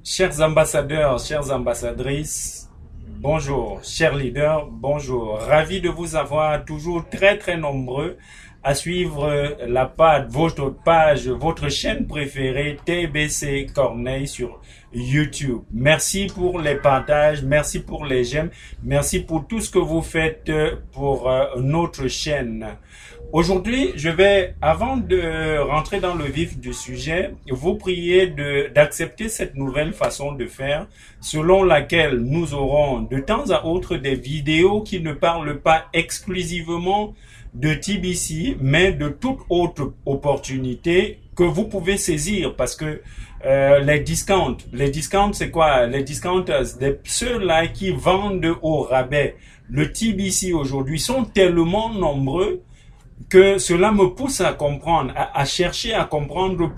Chers ambassadeurs, chères ambassadrices, bonjour. Chers leaders, bonjour. Ravi de vous avoir toujours très nombreux à suivre votre page, votre chaîne préférée TBC Corneille sur YouTube. Merci pour les partages, merci pour les j'aime, merci pour tout ce que vous faites pour notre chaîne. Aujourd'hui, je vais, avant de rentrer dans le vif du sujet, vous prier d'accepter cette nouvelle façon de faire selon laquelle nous aurons de temps à autre des vidéos qui ne parlent pas exclusivement de TBC, mais de toute autre opportunité que vous pouvez saisir parce que les discounts c'est quoi? Les discounters, ceux-là qui vendent au rabais le TBC aujourd'hui sont tellement nombreux que cela me pousse à comprendre, à chercher à comprendre le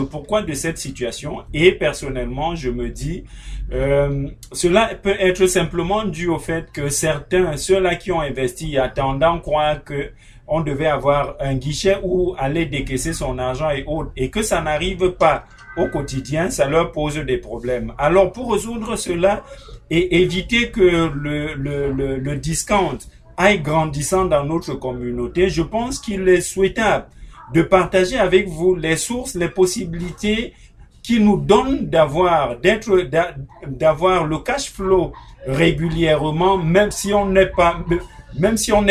pourquoi de cette situation. Et personnellement, je me dis, cela peut être simplement dû au fait que certains, ceux-là qui ont investi, attendant croire que on devait avoir un guichet où aller décaisser son argent et autres, et que ça n'arrive pas au quotidien, ça leur pose des problèmes. Alors, pour résoudre cela et éviter que le discount aille grandissant dans notre communauté, je pense qu'il est souhaitable de partager avec vous les sources, les possibilités qui nous donnent d'avoir le cash flow régulièrement, même si on n'est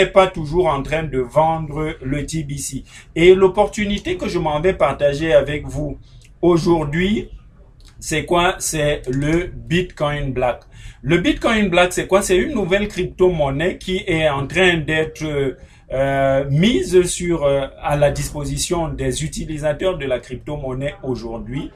pas toujours en train de vendre le TBC. Et l'opportunité que je m'en vais partager avec vous aujourd'hui, c'est quoi? C'est le Bitcoin Black. Le Bitcoin Black, c'est quoi? C'est une nouvelle crypto-monnaie qui est en train d'être mise à la disposition des utilisateurs de la crypto-monnaie aujourd'hui.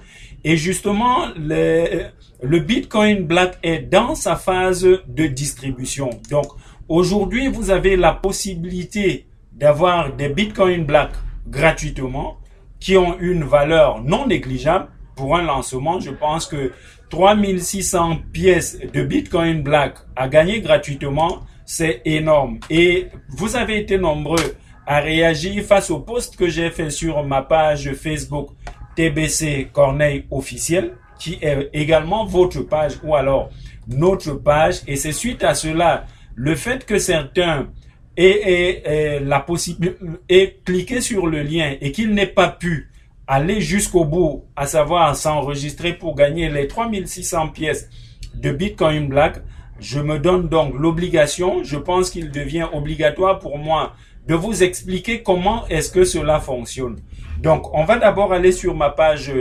Et justement, le Bitcoin Black est dans sa phase de distribution. Donc, aujourd'hui, vous avez la possibilité d'avoir des Bitcoin Black gratuitement qui ont une valeur non négligeable. Pour un lancement, je pense que 3600 pièces de Bitcoin Black à gagner gratuitement, c'est énorme. Et vous avez été nombreux à réagir face au post que j'ai fait sur ma page Facebook TBC Corneille officiel, qui est également votre page ou alors notre page. Et c'est suite à cela, le fait que certains aient la possibilité et cliquer sur le lien et qu'ils n'aient pas pu aller jusqu'au bout, à savoir s'enregistrer pour gagner les 3600 pièces de Bitcoin Black, je me donne donc l'obligation, je pense qu'il devient obligatoire pour moi de vous expliquer comment est-ce que cela fonctionne. Donc, on va d'abord aller sur ma page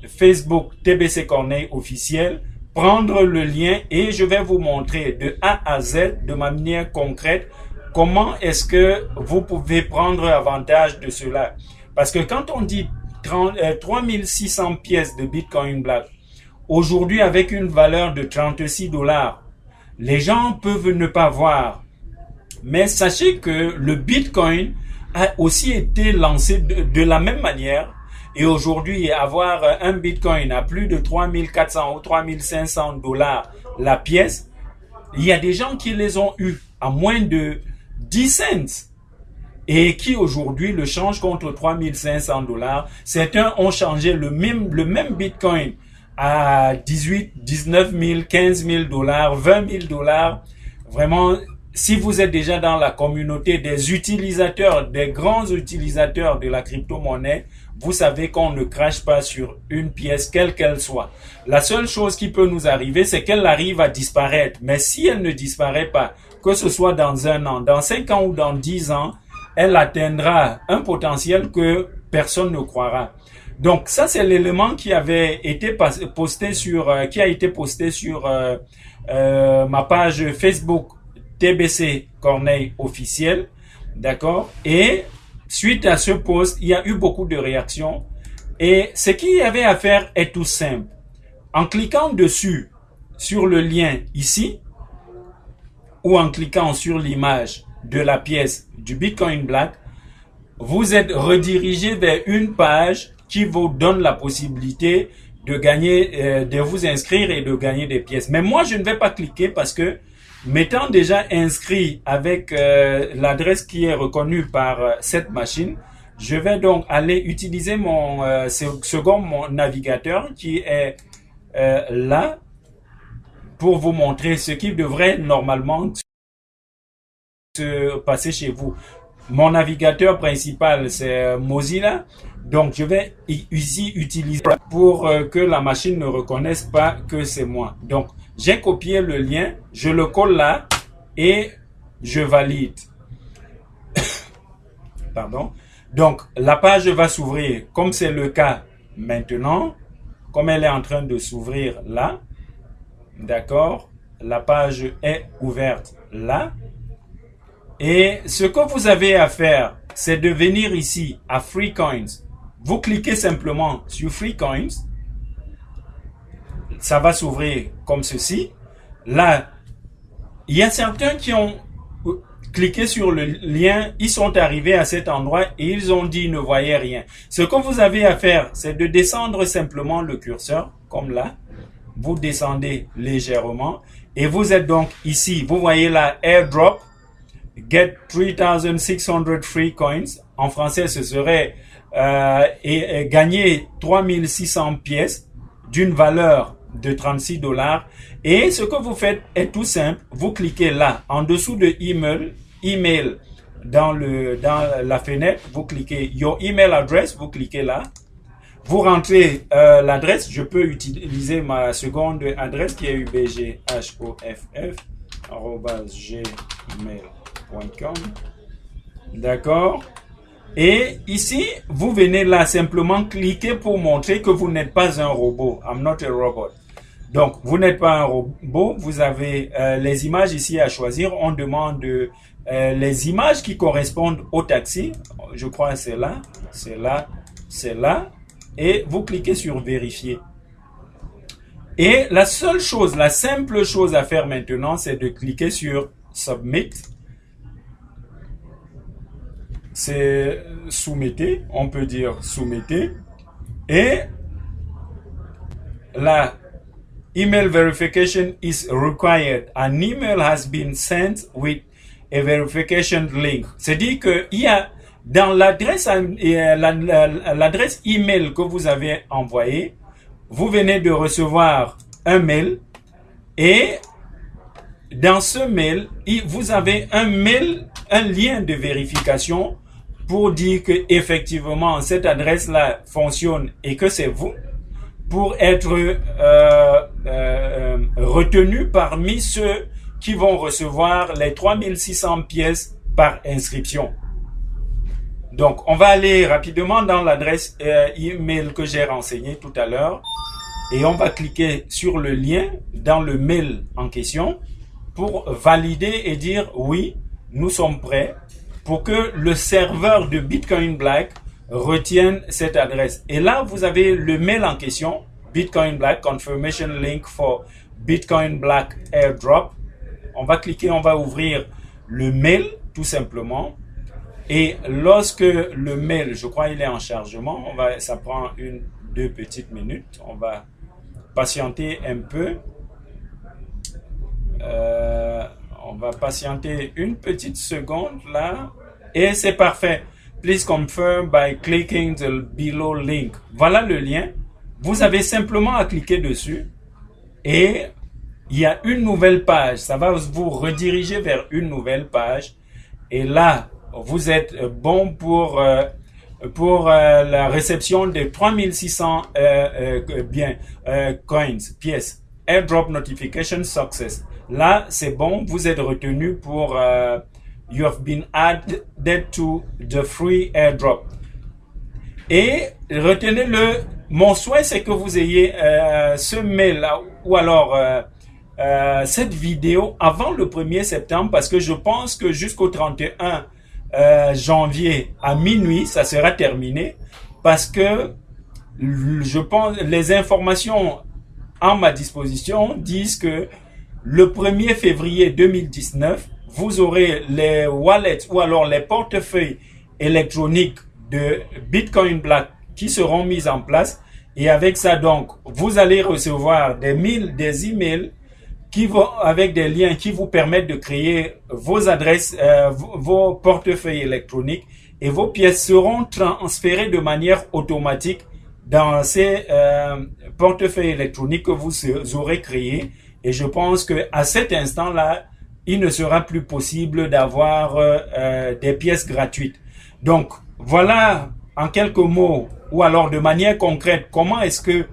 Facebook TBC Corneille officiel, prendre le lien et je vais vous montrer de A à Z, de manière concrète, comment est-ce que vous pouvez prendre avantage de cela? Parce que quand on dit 3600 pièces de Bitcoin Black, aujourd'hui avec une valeur de 36 $, les gens peuvent ne pas voir. Mais sachez que le Bitcoin a aussi été lancé de la même manière. Et aujourd'hui, avoir un Bitcoin à plus de 3400 ou 3500 $ la pièce, il y a des gens qui les ont eu à moins de 10 cents et qui aujourd'hui le changent contre 3500 $. Certains ont changé le même Bitcoin à 18, 19 000, 15 000 $, 20 000 $. Vraiment, si vous êtes déjà dans la communauté des utilisateurs, des grands utilisateurs de la crypto-monnaie, vous savez qu'on ne crache pas sur une pièce, quelle qu'elle soit. La seule chose qui peut nous arriver, c'est qu'elle arrive à disparaître. Mais si elle ne disparaît pas, que ce soit dans 1 an, dans 5 ans ou dans 10 ans, elle atteindra un potentiel que personne ne croira. Donc ça, c'est l'élément qui avait été posté sur, ma page Facebook TBC Corneille officiel, d'accord? Et suite à ce post, il y a eu beaucoup de réactions. Et ce qu'il y avait à faire est tout simple. En cliquant dessus, sur le lien ici, ou en cliquant sur l'image de la pièce du Bitcoin Black, vous êtes redirigé vers une page qui vous donne la possibilité de gagner, de vous inscrire et de gagner des pièces. Mais moi, je ne vais pas cliquer parce que m'étant déjà inscrit avec l'adresse qui est reconnue par cette machine, Je vais donc aller utiliser mon mon navigateur qui est là pour vous montrer ce qui devrait normalement se passer chez vous. Mon navigateur principal, c'est Mozilla. Donc, je vais ici utiliser pour que la machine ne reconnaisse pas que c'est moi. Donc, j'ai copié le lien, je le colle là et je valide. Pardon. Donc, la page va s'ouvrir comme c'est le cas maintenant, comme elle est en train de s'ouvrir là. D'accord? La page est ouverte là. Et ce que vous avez à faire, c'est de venir ici à Free Coins. Vous cliquez simplement sur Free Coins. Ça va s'ouvrir comme ceci. Là, il y a certains qui ont cliqué sur le lien, ils sont arrivés à cet endroit et ils ont dit ne voyaient rien. Ce que vous avez à faire, c'est de descendre simplement le curseur, comme là. Vous descendez légèrement et vous êtes donc ici. Vous voyez la airdrop. Get 3600 free coins. En français, ce serait gagner 3600 pièces d'une valeur de $36. Et ce que vous faites est tout simple. Vous cliquez là, en dessous de email dans la fenêtre. Vous cliquez Your email address. Vous cliquez là. Vous rentrez l'adresse. Je peux utiliser ma seconde adresse qui est ubghoff@gmail.com. D'accord. Et ici, vous venez là simplement cliquer pour montrer que vous n'êtes pas un robot. I'm not a robot. Donc, vous n'êtes pas un robot. Vous avez les images ici à choisir. On demande les images qui correspondent au taxi. Je crois que c'est là, c'est là, c'est là. Et vous cliquez sur vérifier. Et la seule chose, la simple chose à faire maintenant, c'est de cliquer sur submit. C'est soumettez, on peut dire soumettez. Et la email verification is required. An email has been sent with a verification link. C'est-à-dire qu'il y a dans l'adresse email que vous avez envoyé, vous venez de recevoir un mail et dans ce mail, vous avez un lien de vérification pour dire que effectivement cette adresse-là fonctionne et que c'est vous, pour être retenu parmi ceux qui vont recevoir les 3600 pièces par inscription. Donc, on va aller rapidement dans l'adresse email que j'ai renseignée tout à l'heure et on va cliquer sur le lien dans le mail en question pour valider et dire oui, nous sommes prêts pour que le serveur de Bitcoin Black retienne cette adresse. Et là, vous avez le mail en question, Bitcoin Black Confirmation Link for Bitcoin Black Airdrop. On va cliquer, on va ouvrir le mail tout simplement. Et lorsque le mail, je crois il est en chargement, ça prend 1-2 petites minutes. On va patienter un peu. On va patienter une petite seconde là. Et c'est parfait. Please confirm by clicking the below link. Voilà le lien. Vous avez simplement à cliquer dessus. Et il y a une nouvelle page. Ça va vous rediriger vers une nouvelle page. Et là, vous êtes bon pour la réception de 3600 coins, pièces. Airdrop notification success. Là, c'est bon. Vous êtes retenu pour you have been added to the free airdrop. Et retenez-le. Mon souhait, c'est que vous ayez ce mail ou alors cette vidéo avant le 1er septembre parce que je pense que jusqu'au 31 janvier à minuit, ça sera terminé parce que je pense les informations à ma disposition disent que le 1er février 2019, vous aurez les wallets ou alors les portefeuilles électroniques de Bitcoin Black qui seront mis en place et avec ça donc vous allez recevoir des emails qui vont avec des liens qui vous permettent de créer vos adresses, vos portefeuilles électroniques et vos pièces seront transférées de manière automatique dans ces portefeuilles électroniques que vous aurez créés. Et je pense que à cet instant-là, il ne sera plus possible d'avoir des pièces gratuites. Donc, voilà en quelques mots ou alors de manière concrète, comment est-ce que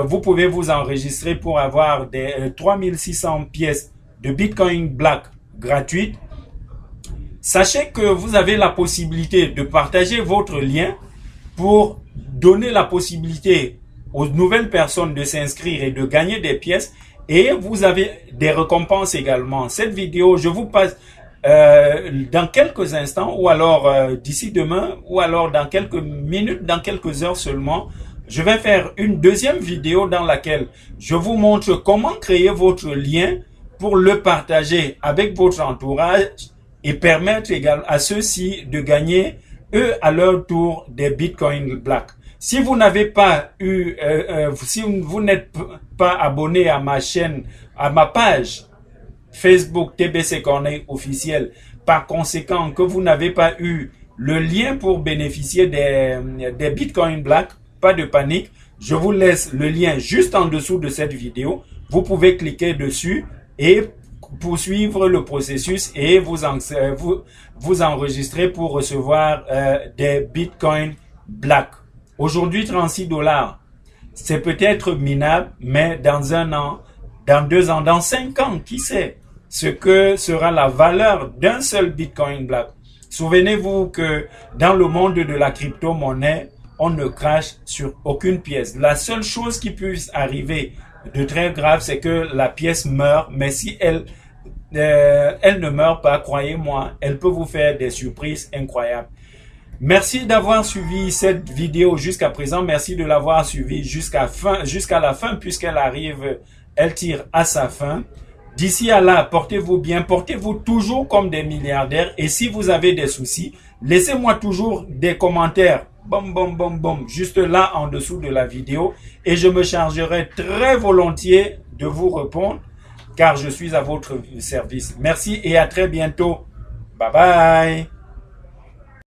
vous pouvez vous enregistrer pour avoir des 3600 pièces de Bitcoin Black gratuites. Sachez que vous avez la possibilité de partager votre lien pour donner la possibilité aux nouvelles personnes de s'inscrire et de gagner des pièces. Et vous avez des récompenses également. Cette vidéo, je vous passe dans quelques instants ou alors d'ici demain ou alors dans quelques minutes, dans quelques heures seulement, je vais faire une deuxième vidéo dans laquelle je vous montre comment créer votre lien pour le partager avec votre entourage et permettre également à ceux-ci de gagner eux à leur tour des Bitcoin Black. Si vous n'avez pas eu, si vous n'êtes pas abonné à ma chaîne, à ma page Facebook TBC Corneille officiel, par conséquent que vous n'avez pas eu le lien pour bénéficier des Bitcoin Black, pas de panique, je vous laisse le lien juste en dessous de cette vidéo. Vous pouvez cliquer dessus et poursuivre le processus et vous enregistrer pour recevoir des Bitcoin Black. Aujourd'hui, 36 $. C'est peut-être minable, mais dans un an, dans 2 ans, dans 5 ans, qui sait ce que sera la valeur d'un seul Bitcoin Black. Souvenez-vous que dans le monde de la crypto-monnaie, on ne crache sur aucune pièce. La seule chose qui puisse arriver de très grave, c'est que la pièce meurt, mais si elle ne meurt pas, croyez-moi, elle peut vous faire des surprises incroyables. Merci d'avoir suivi cette vidéo jusqu'à présent. Merci de l'avoir suivi jusqu'à la fin, puisqu'elle arrive, elle tire à sa fin. D'ici à là, portez-vous bien, portez-vous toujours comme des milliardaires. Et si vous avez des soucis, laissez-moi toujours des commentaires. Bom, bom, bom, bom, juste là en dessous de la vidéo. Et je me chargerai très volontiers de vous répondre, car je suis à votre service. Merci et à très bientôt. Bye bye.